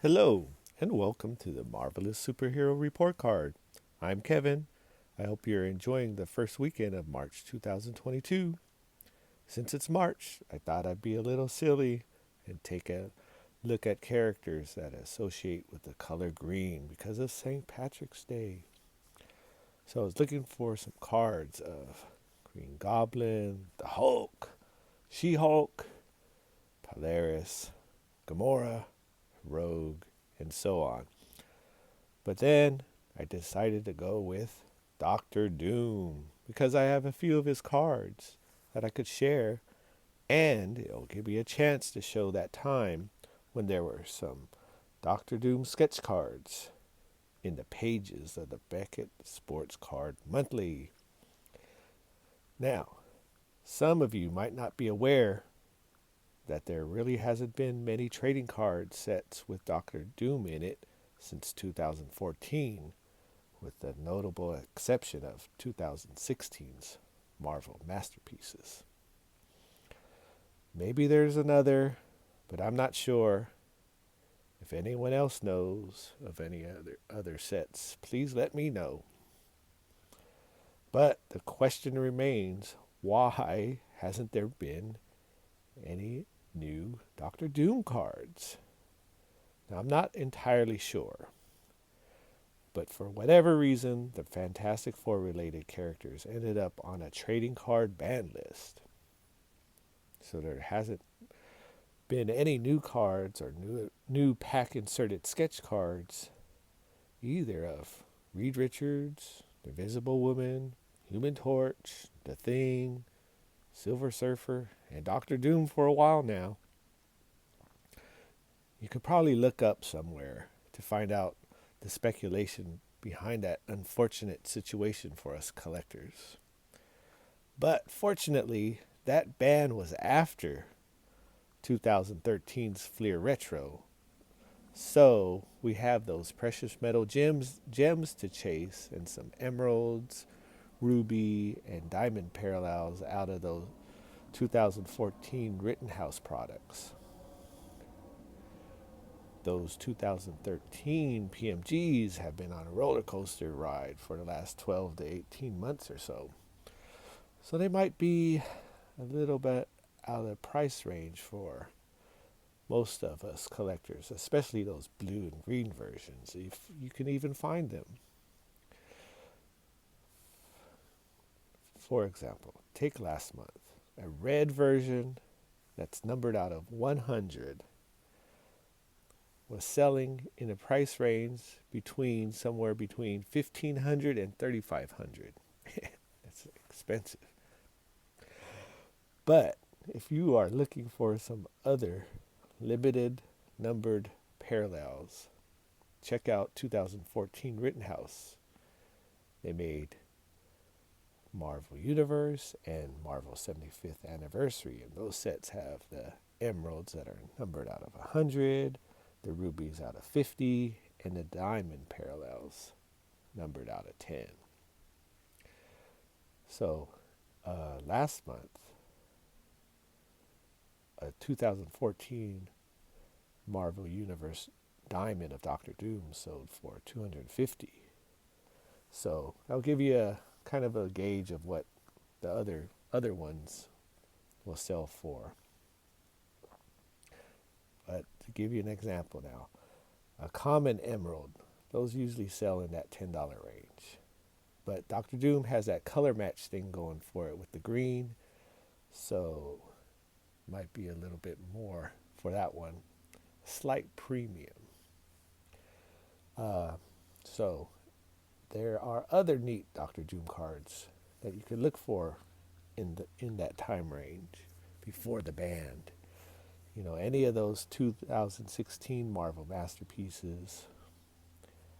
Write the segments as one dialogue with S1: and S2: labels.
S1: Hello, and welcome to the Marvelous Superhero Report Card. I'm Kevin. I hope you're enjoying the first weekend of March 2022. Since it's March, I thought I'd be a little silly and take a look at characters that associate with the color green because of St. Patrick's Day. So I was looking for some cards of Green Goblin, the Hulk, She Hulk, Polaris, Gamora, Rogue, and so on. But then I decided to go with Doctor Doom because I have a few of his cards that I could share, and it'll give me a chance to show that time when there were some Doctor Doom sketch cards in the pages of the Beckett Sports Card Monthly. Now, some of you might not be aware that there really hasn't been many trading card sets with Doctor Doom in it since 2014, with the notable exception of 2016's Marvel Masterpieces. Maybe there's another, but I'm not sure. If anyone else knows of any other sets, please let me know. But the question remains, why hasn't there been any new Doctor Doom cards? Now, I'm not entirely sure, but for whatever reason, the Fantastic Four related characters ended up on a trading card ban list. So there hasn't been any new cards or new pack inserted sketch cards either of Reed Richards, The Invisible Woman, Human Torch, The Thing, Silver Surfer, and Doctor Doom for a while now. You could probably look up somewhere to find out the speculation behind that unfortunate situation for us collectors. But fortunately, that ban was after 2013's Flear Retro. So we have those precious metal gems to chase and some emeralds, ruby, and diamond parallels out of those 2014 Rittenhouse products. Those 2013 PMGs have been on a roller coaster ride for the last 12 to 18 months or so. So they might be a little bit out of the price range for most of us collectors, especially those blue and green versions, if you can even find them. For example, take last month. A red version that's numbered out of 100 was selling in a price range somewhere between 1,500 and 3,500. That's expensive. But if you are looking for some other limited numbered parallels, check out 2014 Rittenhouse. They made Marvel Universe and Marvel 75th Anniversary, and those sets have the emeralds that are numbered out of 100, the rubies out of 50, and the diamond parallels numbered out of 10. So last month, a 2014 Marvel Universe Diamond of Doctor Doom sold for 250. So I'll give you a kind of a gauge of what the other ones will sell for. But to give you an example now, a common emerald, those usually sell in that $10 range. But Doctor Doom has that color match thing going for it with the green, so might be a little bit more for that one. Slight premium. So there are other neat Doctor Doom cards that you could look for in that time range before the ban. You know, any of those 2016 Marvel Masterpieces,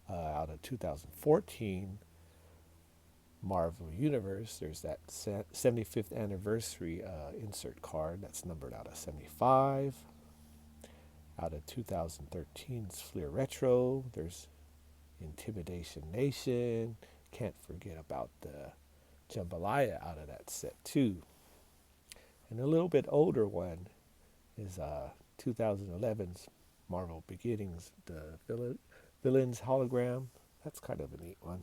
S1: out of 2014 Marvel Universe, there's that 75th Anniversary insert card that's numbered out of 75. Out of 2013's Flear Retro, there's Intimidation Nation. Can't forget about the Jambalaya out of that set too. And a little bit older one is 2011's Marvel Beginnings, the villain's hologram. That's kind of a neat one.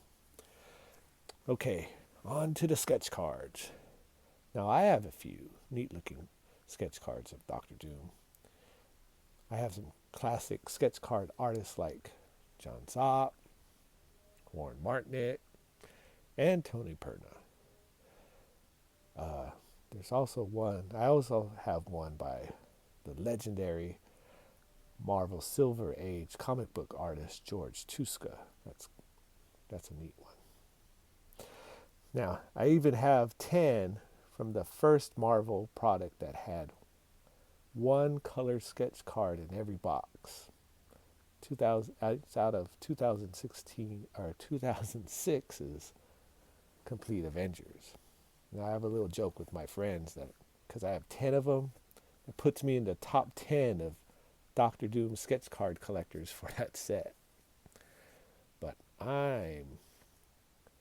S1: Okay, on to the sketch cards. Now I have a few neat looking sketch cards of Doctor Doom. I have some classic sketch card artists like John Zopp, Warren Martinet, and Tony Perna. Uh, there's also one, I also have one by the legendary Marvel Silver Age comic book artist George Tuska. That's a neat one. Now, I even have 10 from the first Marvel product that had one color sketch card in every box. 2000, it's out of 2016 or 2006's Complete Avengers. Now I have a little joke with my friends that because I have 10 of them, it puts me in the top 10 of Doctor Doom sketch card collectors for that set. But I'm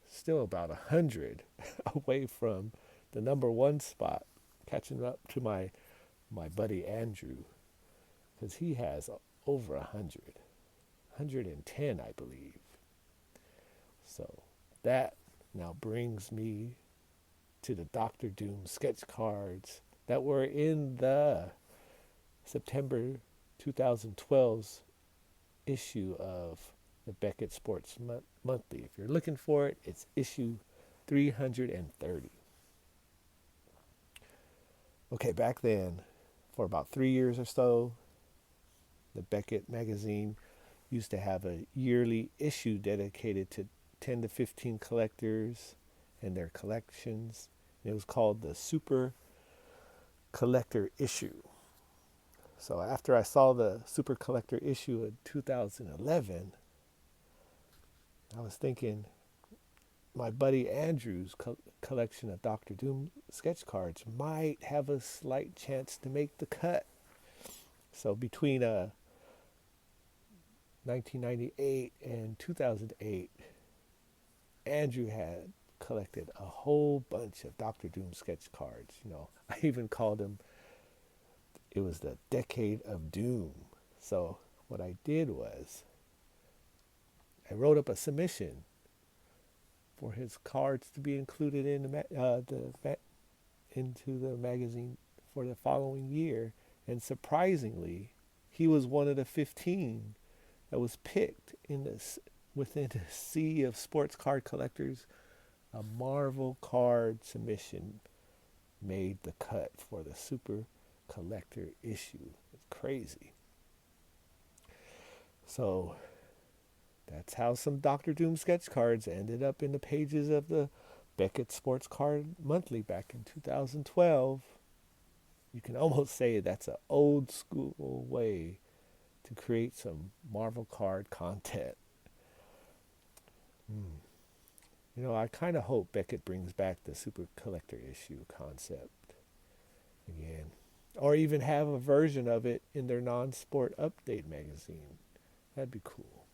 S1: still about 100 away from the number one spot, catching up to my buddy Andrew, because he has over 110, I believe. So that now brings me to the Doctor Doom sketch cards that were in the September 2012's issue of the Beckett Sports Monthly. If you're looking for it, it's issue 330. Okay, back then, for about 3 years or so, the Beckett magazine used to have a yearly issue dedicated to 10 to 15 collectors and their collections. It was called the Super Collector Issue. So after I saw the Super Collector Issue in 2011, I was thinking my buddy Andrew's collection of Doctor Doom sketch cards might have a slight chance to make the cut. So between 1998 and 2008, Andrew had collected a whole bunch of Doctor Doom sketch cards. You know, I even called him, it was the Decade of Doom. So what I did was I wrote up a submission for his cards to be included in into the magazine for the following year, and surprisingly, he was one of the 15 that was picked in this within a sea of sports card collectors. A Marvel card submission made the cut for the Super Collector Issue. It's crazy. So that's how some Doctor Doom sketch cards ended up in the pages of the Beckett Sports Card Monthly back in 2012. You can almost say that's an old school way to create some Marvel card content. You know, I kind of hope Beckett brings back the Super Collector Issue concept again. Or even have a version of it in their non-sport update magazine. That'd be cool.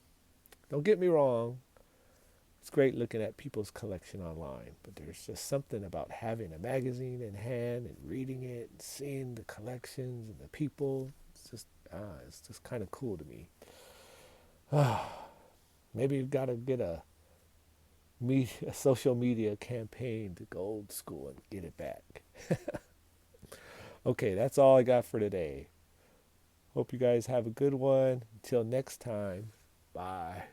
S1: Don't get me wrong, it's great looking at people's collection online, but there's just something about having a magazine in hand and reading it and seeing the collections and the people. It's just kind of cool to me. Maybe you've got to get a social media campaign to go old school and get it back. Okay, that's all I got for today. Hope you guys have a good one. Until next time, bye.